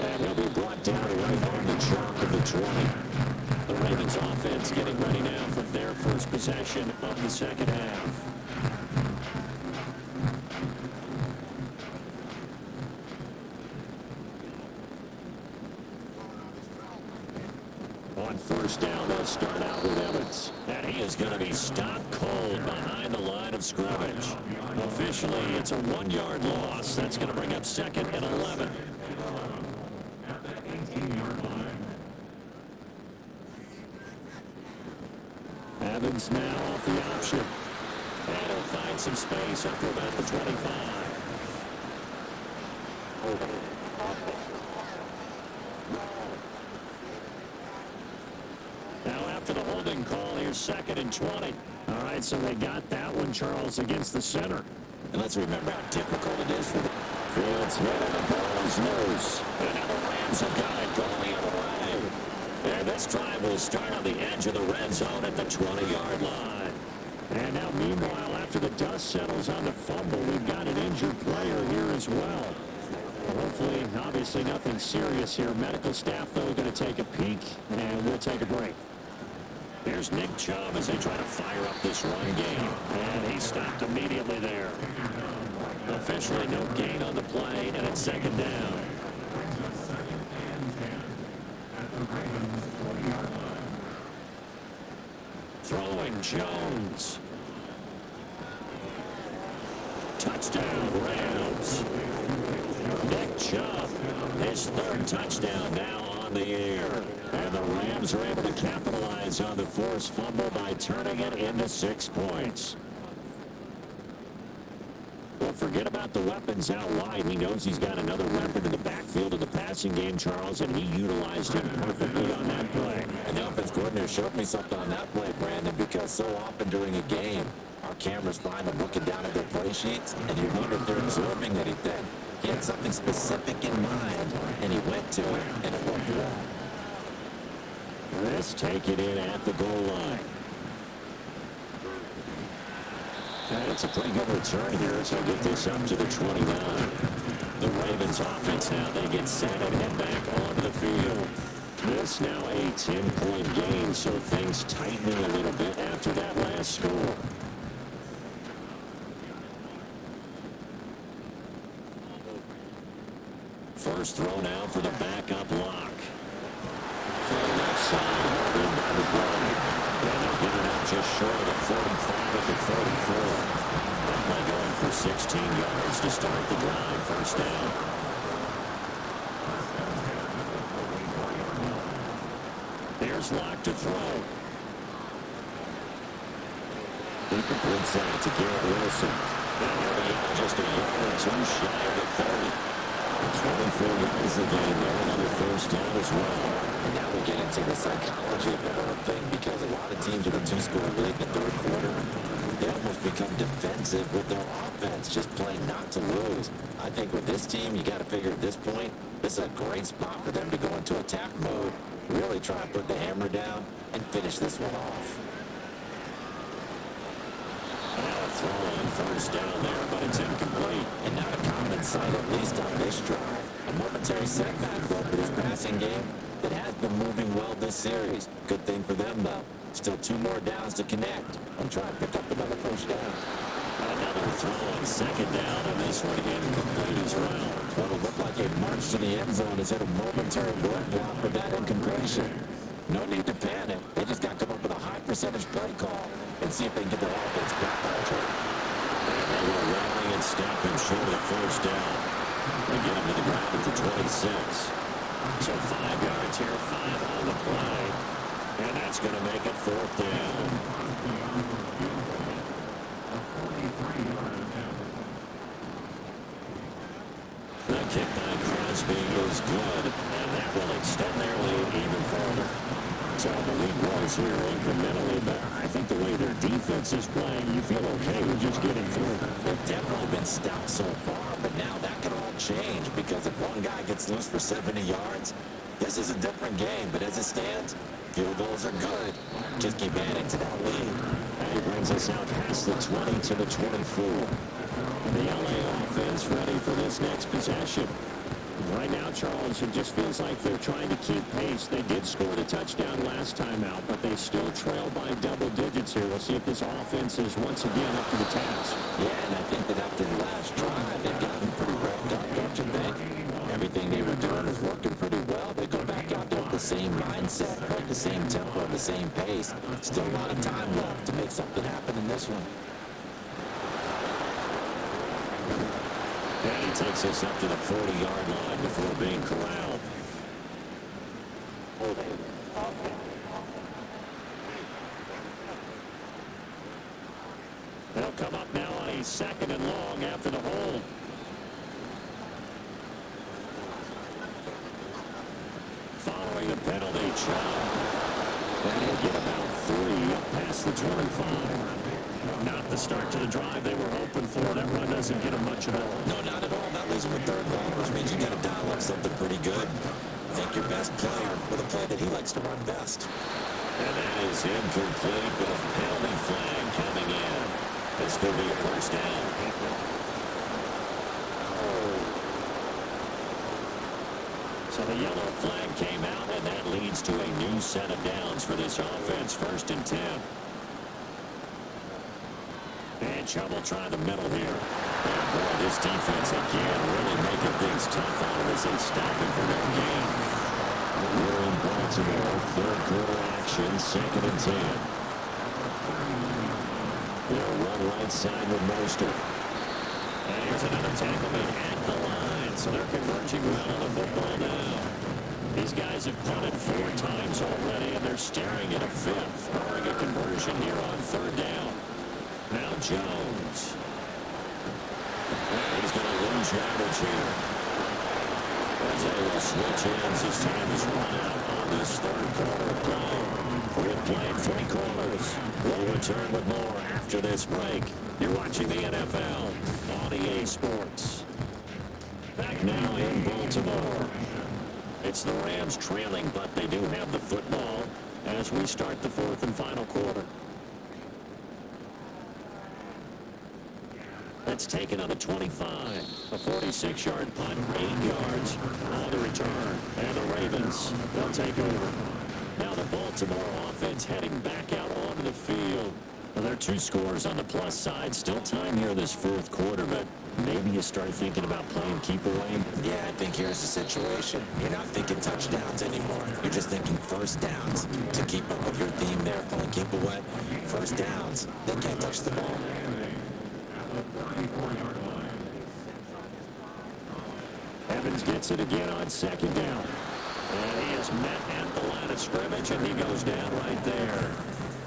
And he'll be brought down right on the chalk of the 20. The Ravens offense getting ready now for their first possession of the second half. On first down, they'll start out with Evans. And he is going to be stopped cold behind the line of scrimmage. Officially, it's a 1-yard loss. That's going to bring up 2nd and 11. Evans now off the option. And he'll find some space up to about the 25. Now after the holding call, here's 2nd and 20. All right, so they got that one, Charles, against the center. And let's remember how difficult it is for the Fields hit and the ball is loose. And now the Rams have got it going the other way. And this drive will start on the edge of the red zone at the 20-yard line. And now, meanwhile, after the dust settles on the fumble, we've got an injured player here as well. Hopefully, obviously nothing serious here. Medical staff, though, going to take a peek, and we'll take a break. Here's Nick Chubb as they try to fire up this run game. And he stopped immediately there. Officially no gain on the play, and it's 2nd down. Throwing Jones. Touchdown, Rams. Nick Chubb, his 3rd touchdown now on the air. And the Rams are able to capitalize on the forced fumble by turning it into 6 points. Well, forget about the weapons out wide. He knows he's got another weapon in the backfield of the passing game, Charles, and he utilized him perfectly on that play. And the offense coordinator showed me something on that play, Brandon, because so often during a game, our cameras find them looking down at their play sheets, and you wonder if they're absorbing anything. He had something specific in mind, and he went to it, and it worked well. Let's take it in at the goal line. And it's a pretty good return here as they get this up to the 29. The Ravens offense now, they get set and head back onto the field. This now a 10-point game, so things tightening a little bit after that last score. First throw now for the backup lock. From left side, hard in by the play. And they'll get it out just short of the 45 at the 44. Play going for 16 yards to start the drive. First down. Here's Lock to throw. The Completes that to Garrett Wilson. And he'll be out just a yard or two shy of the 30. 24 yards a game there. Another first down as well. And now we get into the psychology of the whole thing, because a lot of teams with a two-score lead in the third quarter, they almost become defensive with their offense, just playing not to lose. I think with this team, you got to figure at this point, this is a great spot for them to go into attack mode, really try and put the hammer down and finish this one off. Now a throw on first down there, but it's incomplete. And not a common sight, at least on this drive. A momentary setback, though, for this passing game that has been moving well this series. Good thing for them, though. Still 2 more downs to connect and try and pick up another first down. Another throw on second down, and this one incomplete as well. What'll look like a march to the end zone has hit a momentary roadblock with that incompletion. No need to panic. They just got to come up with a high percentage play call and see if they can get their offense back on track. They will rally and stop him short of the first down. They get him to the ground at the 26. So 5 yards here, 5 on the play. And that's going to make it fourth down. The kick by Crosby is good, and that will extend their lead even further. So the lead grows here incrementally, but I think the way their defense is playing, you feel okay with just getting through. They've definitely been stout so far, but now that can all change, because if one guy gets loose for 70 yards, this is a different game. But as it stands, field goals are good. Just keep adding to that lead. And he brings us out past the 20 to the 24. The LA offense ready for this next possession. Right now, Charles, it just feels like they're trying to keep pace. They did score the touchdown last time out, but they still trail by double digits here. We'll see if this offense is once again up to the task. Yeah, and I think that after the last drive, they've gotten pretty revved up, don't you think? Everything they were doing is working pretty well. They go back out there with the same mindset, like the same tempo, the same pace. Still a lot of time left to make something happen in this one. And he takes us up to the 40-yard line before being corralled. They'll come up now on a second and long after the hold. Following the penalty, Chubb. And he'll get about 3 up past the 25. Not the start to the drive they were hoping for. That run doesn't get them much at all. No, not at all. That leaves them with third down, which means you got to dial up something pretty good. Think your best player with a play that he likes to run best. And that is incomplete with a penalty flag coming in. This could be a first down. So the yellow flag came out, and that leads to a new set of downs for this offense. 1st and 10. And Chubb will try the middle here. And boy, this defense again really making things tough on him as they stop him from that game. We're in Baltimore, third quarter action, 2nd and 10. They'll run right side with Mostert. And here's another tacklement at the line. So they're converging well on the football now. These guys have punted 4 times already, and they're staring at a 5th, barring a conversion here on 3rd down. Now Jones. And he's going to lose yardage here. As they will switch ends, his time is run out on this 3rd quarter play. We've played 3 quarters. We'll return with more after this break. You're watching the NFL on EA Sports. Back now in Baltimore. It's the Rams trailing, but they do have the football as we start the 4th and final quarter. It's taken on the 25. A 46-yard punt, 8 yards on the return. And the Ravens, they'll take over. Now the Baltimore offense heading back out onto the field. Well, there are 2 scores on the plus side. Still time here this 4th quarter, but maybe you start thinking about playing keep away. Yeah, I think here's the situation. You're not thinking touchdowns anymore. You're just thinking first downs. To keep up with your theme there, playing keep away. First downs, they can't touch the ball. Evans gets it again on 2nd down. And he is met at the line of scrimmage, and he goes down right there.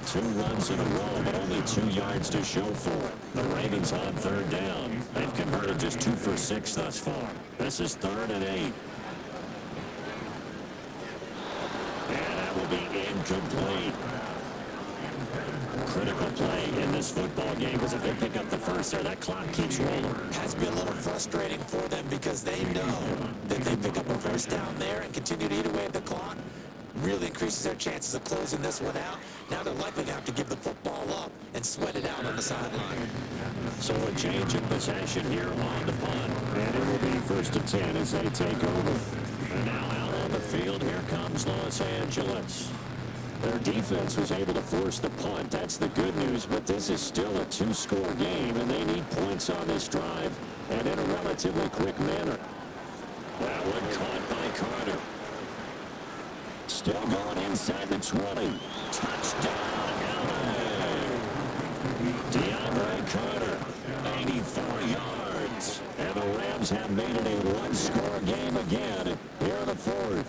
2 runs in a row, but only 2 yards to show for it. The Ravens on 3rd down. They've converted just 2 for 6 thus far. This is 3rd and 8. And that will be incomplete. Critical play in this football game, because if they pick up the first there, that clock keeps rolling. Has been a little frustrating for them because they know that they pick up a first down there and continue to eat away at the clock. Really increases their chances of closing this one out. Now they're likely to have to give the football up and sweat it out on the sideline. So a change in possession here on the punt. And it will be 1st and 10 as they take over. And now out on the field, here comes Los Angeles. Their defense was able to force the punt. That's the good news. But this is still a 2-score game, and they need points on this drive, and in a relatively quick manner. That one caught by Carter. Still going inside the 20. Touchdown, LA. DeAndre Carter, 84 yards. And the Rams have made it a 1-score game again here in the 4th.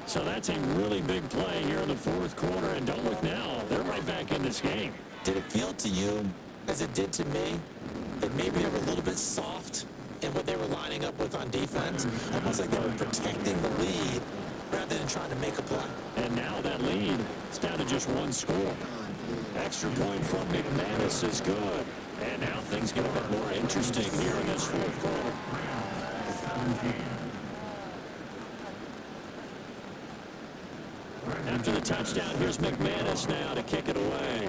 So that's a really big play here in the 4th quarter. And don't look now, they're right back in this game. Did it feel to you, as it did to me, that maybe they were a little bit soft in what they were lining up with on defense? Almost like they were protecting the lead rather than trying to make a play. And now that lead is down to just 1 score. Extra point from McManus is good. And now things get a bit more interesting here in this 4th quarter. After the touchdown, here's McManus now to kick it away.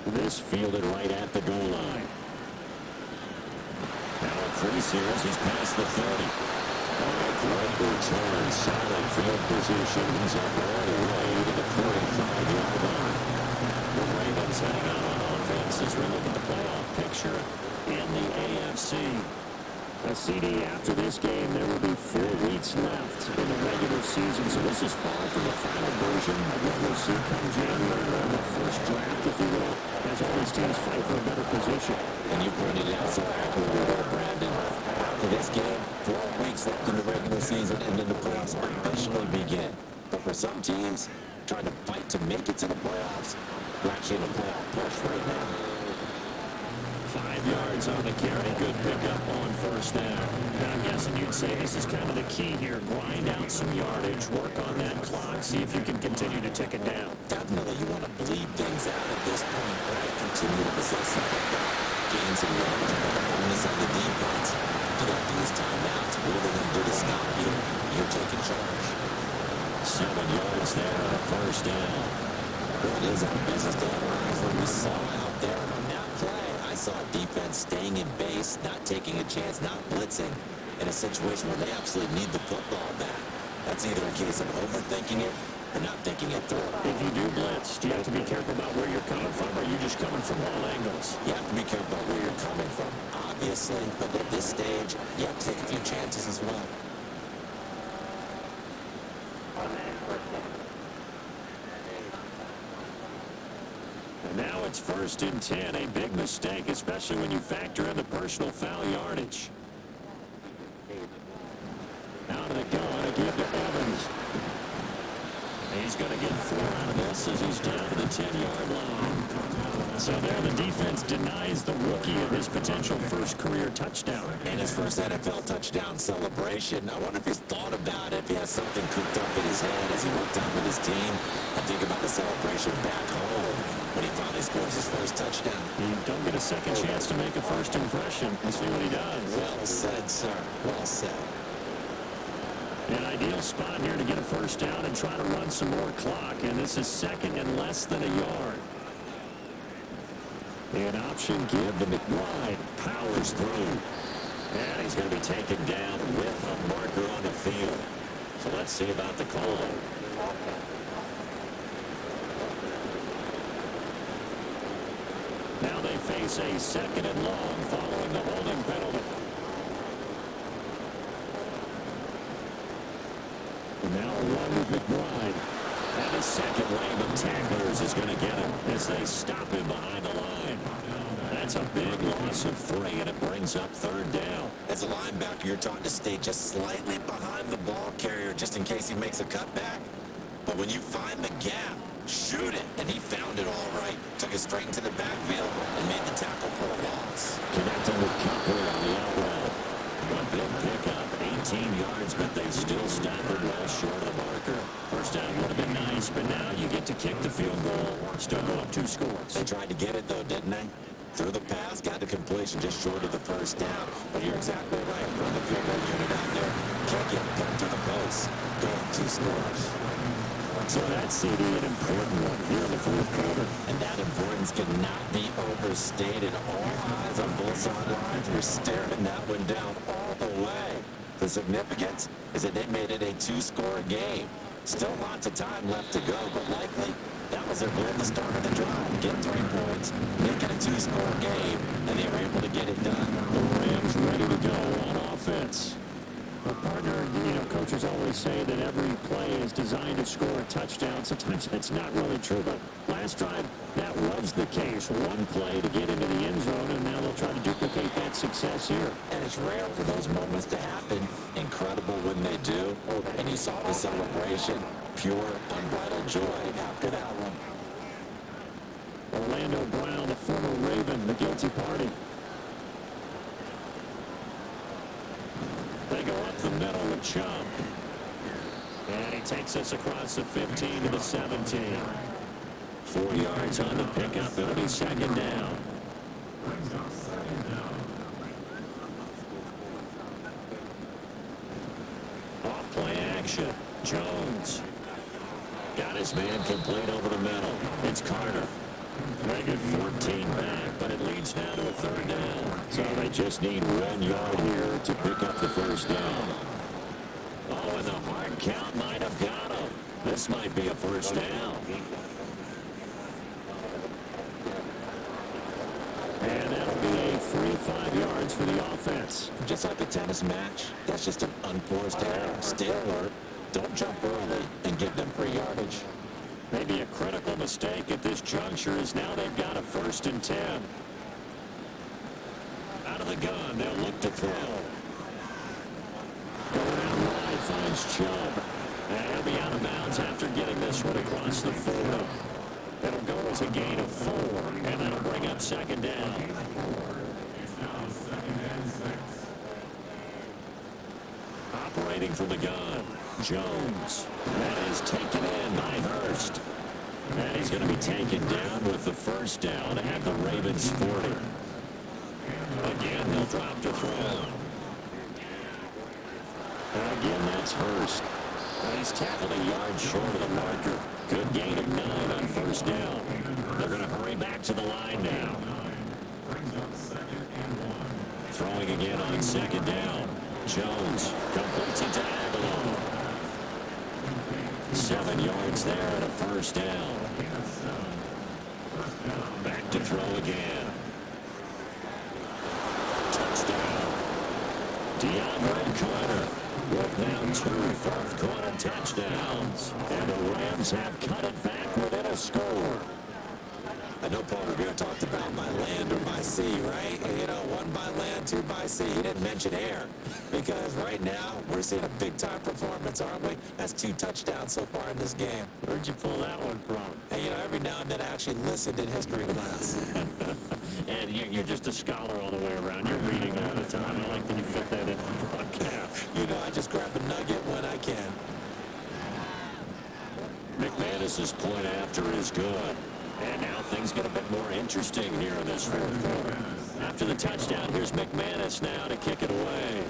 This fielded right at the goal line. Now a 3 series, he's past the 30. Great return, solid field position. He's up all the way to the 45-yard line. The Ravens heading out on offense as we look at the playoff picture in the AFC. A CD after this game, there will be 4 weeks left in the regular season, so this is far from the final version of what we'll see come January on the first draft, if you will, as all these teams fight for a better position. And you pointed out so accurately there, Brandon. After this game, 4 weeks left in the regular season, and then the playoffs officially begin. But for some teams, trying to fight to make it to the playoffs, we're actually in a playoff push right now. 5 yards on the carry. Good pickup on 1st down. And I'm guessing you'd say this is kind of the key here. Grind out some yardage, work on that clock, see if you can continue to tick it down. Definitely, you want to bleed things out at this point, right? Continue to possess the football, gain some yardage on this side of the defense. You know, these timeouts, what are they going to do to stop you? You're taking charge. 7 yards there on a 1st down. Well, it is our business to analyze what we saw out there on that play. I saw defense staying in base, not taking a chance, not blitzing in a situation where they absolutely need the football back. That's either a case of overthinking it or not thinking it through. If you do blitz, do you have to be careful about where you're coming from, or are you just coming from all angles? You have to be careful about where you're coming from, obviously, but at this stage, you have to take a few chances as well. And now it's 1st and 10, a big mistake, especially when you factor in the personal foul yardage. Out of the gun, to give to Evans. He's going to get 4 out of this as he's down to the 10-yard line. So there the defense denies the rookie of his potential first career touchdown. And his first NFL touchdown celebration. I wonder if he's thought about it, if he has something cooked up in his head as he worked out with his team. I think about the celebration back home when he finally scores his first touchdown. You don't get a second chance to make a first impression. Let's see what he does. Well said, sir. Well said. An ideal spot here to get a first down and try to run some more clock. And this is 2nd and less than a yard. An option give to McBride. Powers through. And he's going to be taken down with a marker on the field. So let's see about the call. Now they face a 2nd and long following the holding penalty. And now a run with McBride. And the second wave of tacklers is going to get him as they stop him behind the line. That's a big loss of 3, and it brings up third down. As a linebacker, you're taught to stay just slightly behind the ball carrier just in case he makes a cutback. But when you find the gap, shoot it. And he found it all right. Took it straight into the backfield and made the tackle for a loss. Connecting with Cutler on the out route. A big pickup, 18 yards, but they still staggered well short of the marker. First down would have been nice, but now you get to kick the field goal. Still go up 2 scores. They tried to get it, though, didn't they? Threw the pass, got the completion just short of the first down. But you're exactly right. Run the field goal unit out there. Kick it, put it to the post. Go up 2 scores. So that CD an important one here in the fourth quarter. And that importance cannot be overstated. All eyes on both sidelines were staring that one down all the way. The significance is that they made it a 2-score game. Still lots of time left to go, but likely that was their goal at the start of the drive. Get 3 points, make it a 2-score game, and they were able to get it done. The Rams ready to go on offense. Well, partner, coaches always say that every play is designed to score a touchdown. Sometimes that's not really true, but last drive, that was the case. One play to get into the end zone, and now they'll try to duplicate that success here. And it's rare for those moments to happen. Incredible when they do. And you saw the celebration. Pure, unbridled joy after that one. Orlando Brown, the former Raven, the guilty party. They go up the middle with Chubb. And he takes us across the 15 to the 17. 4 yards on the pickup. It'll be second down. Off play action. Jones. Got his man complete over the middle. It's Carter. They get 14 back, but it leads now to a third down. So they just need 1 yard here to pick up the first down. Oh, and the hard count might have got him. This might be a first down. And that'll be a free 5 yards for the offense. Just like a tennis match, that's just an unforced error. Stay alert, don't jump early, and give them free yardage. Maybe a critical mistake at this juncture is now they've got a 1st and 10. Out of the gun, they'll look to throw. Going out wide finds Chubb. And he'll be out of bounds after getting this one across the 40. It'll go as a gain of 4, and that'll bring up second down. Operating from the gun, Jones. That is taken in by Hurst. And he's going to be taken down with the first down at the Ravens 40. Again, they'll drop to throw. And again, that's Hurst. And he's tackled a yard short of the marker. Good gain of 9 on first down. They're going to hurry back to the line now. Throwing again on second down. Jones completes it to Aguilar. 7 yards there and a first down. Back to throw again. Touchdown. DeAndre Carter with now 2 fourth-quarter touchdowns. And the Rams have cut it back within a score. I know Paul Revere talked about by land or by sea, right? And, 1 by land, 2 by sea. He didn't mention air because right now we're seeing a big-time performance, aren't we? That's 2 touchdowns so far in this game. Where'd you pull that one from? And, every now and then I actually listened in history class. And you're just a scholar all the way around. You're reading all the time. I like that you fit that in the podcast. I just grab a nugget when I can. McManus's point after is good. And now things get a bit more interesting here in this fourth quarter. After the touchdown, here's McManus now to kick it away.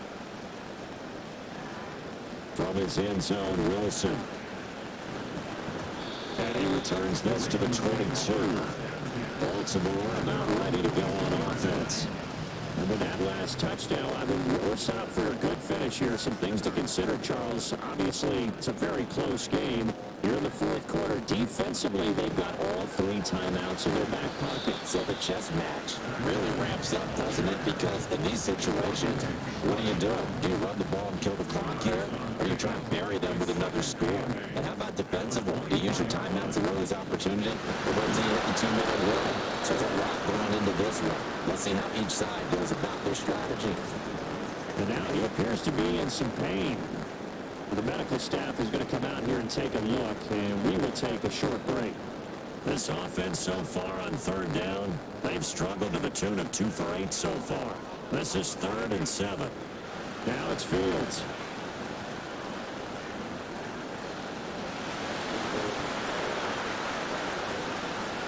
From his end zone, Wilson. And he returns this to the 22. Baltimore about ready to go on offense. And with that last touchdown, I mean, we're set up for a good finish here. Some things to consider, Charles. Obviously, it's a very close game. Here in the fourth quarter, defensively, they've got all 3 timeouts in their back pocket. So the chess match really ramps up, doesn't it? Because in these situations, what do? Do you run the ball and kill the clock here? Or you try and bury them with another score? And how about defensively? Do you use your timeouts and early opportunity? Or wait till you hit the 2-minute warning? So there's a lot going into this one. Let's see how each side goes about their strategy. And now he appears to be in some pain. The medical staff is going to come out here and take a look, and we will take a short break. This offense so far on third down, they've struggled to the tune of 2 for 8 so far. This is 3rd and 7. Now it's Fields.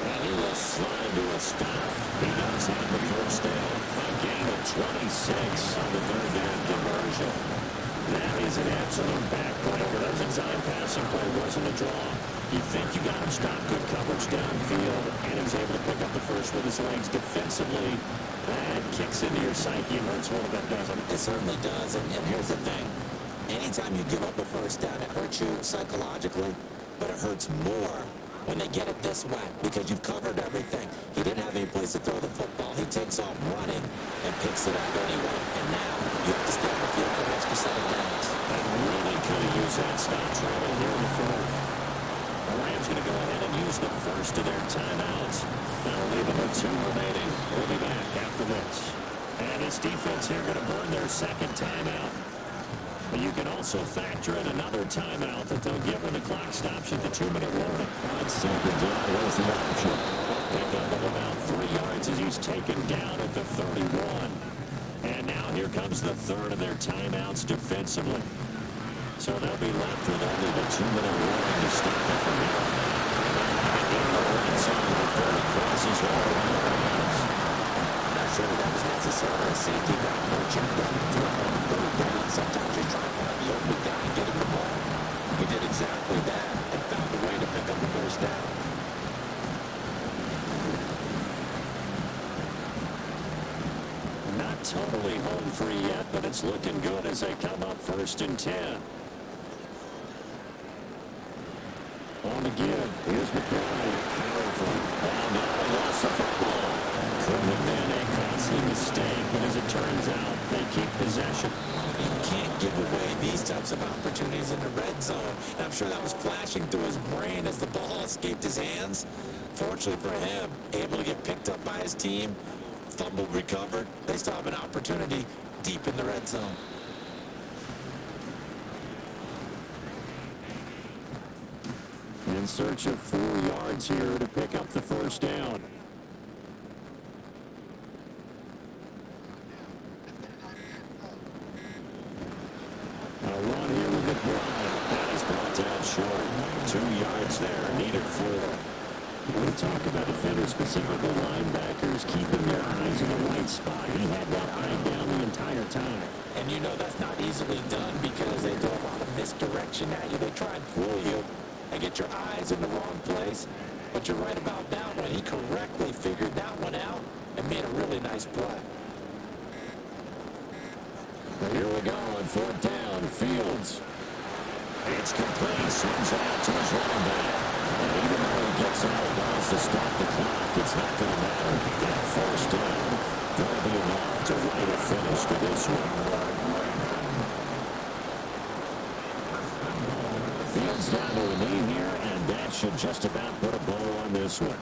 And he will slide to a stop. He does have the first down. A gain of 26 on the 3rd down conversion. That is an absolute backbreaker. That design passing play wasn't a draw. You think you got him stopped, good coverage downfield, and he's able to pick up the first with his legs defensively. That kicks into your psyche and hurts a little bit, doesn't it? It certainly does, and here's the thing. Anytime you give up a first down, it hurts you psychologically, but it hurts more when they get it this way because you've covered everything. He didn't have any place to throw the football. He takes off running and picks it up anyway, and now you have to stay on the field for the extra 7 downs. And really could have used that stop travel here in the 4th. The Rams going to go ahead and use the first of their timeouts. That'll leave them with 2 remaining. We'll be back after this. And this defense here going to burn their 2nd timeout. But you can also factor in another timeout that they'll give when the clock stops at the 2-minute warning. On 2nd down, where's the option? Pickup of about 3 yards as he's taken down at the 31. And now here comes the 3rd of their timeouts defensively. So they'll be left with only the 2-minute warning to stop it from here. In the red zone before he crosses over. Not sure that was necessarily a safety valve, no check down the throw. Sometimes you're trying to have the open guy and get him the ball. He did exactly that and found a way to pick up the first down. Not totally home free yet, but it's looking good as they come up 1st and 10. On the give, here's McBride. Powerful. And now they lost the football. Could have been a costly mistake, but as it turns out, they keep possession. You can't give away these types of opportunities in the red zone. And I'm sure that was flashing through his brain as the ball escaped his hands. Fortunately for him, able to get picked up by his team, fumbled, recovered. They still have an opportunity deep in the red zone. In search of 4 yards here to pick up the first down. A run here with McBride. That is brought down short. 2 yards there, needed 4. We talk about defenders, specifically linebackers, keeping their eyes in the right spot. He had that eye down the entire time. And you know that's not easily done because they throw a lot of misdirection at you. They try and fool you and get your eyes in the wrong place. But you're right about that one. He correctly figured that one out and made a really nice play. Well, here we go on 4th down. Fields. It's complete. Swings it out to his running back. And even though he gets all the balls to stop the clock, it's not going to matter. That first down going to be enough to write a finish to this one. Fields down to a knee here, and that should just about put a bow on this one.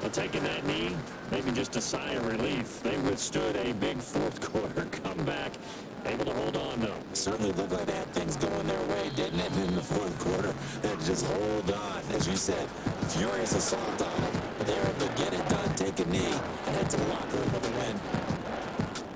Well, taking that knee, maybe just a sigh of relief. They withstood a big 4th quarter comeback. Able to hold on, though. Certainly looked like they had things going their way, didn't it, in the 4th quarter? They had to just hold on. As you said, furious assault on them. But they were able to get it done, take a knee, and head to the locker room with a win.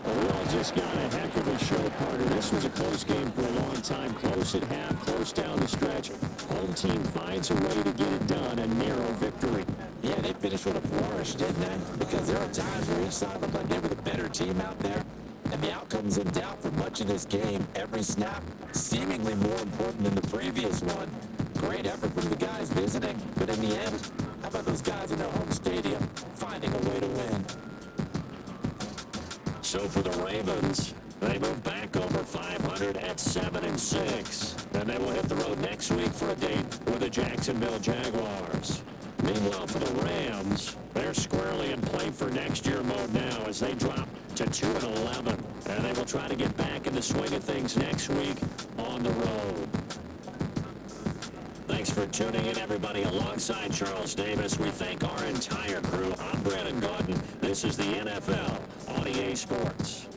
We all just got a heck of a show, partner. This was a close game for a long time. Close at half, close down the stretch. Home team finds a way to get it done. A narrow victory. Yeah, they finished with a flourish, didn't they? Because there are times where each side looked like they were the better team out there. And the outcome's in doubt for much of this game. Every snap seemingly more important than the previous one. Great effort from the guys visiting. But in the end, how about those guys in their home stadium finding a way to win? So for the Ravens, they move back over 500 at 7-6. Then they will hit the road next week for a date with the Jacksonville Jaguars. Meanwhile, for the Rams, they're squarely in for next year mode now as they drop to 2-11. And they will try to get back in the swing of things next week on the road. Thanks for tuning in, everybody. Alongside Charles Davis, we thank our entire crew. I'm Brandon Gordon. This is the NFL on EA Sports.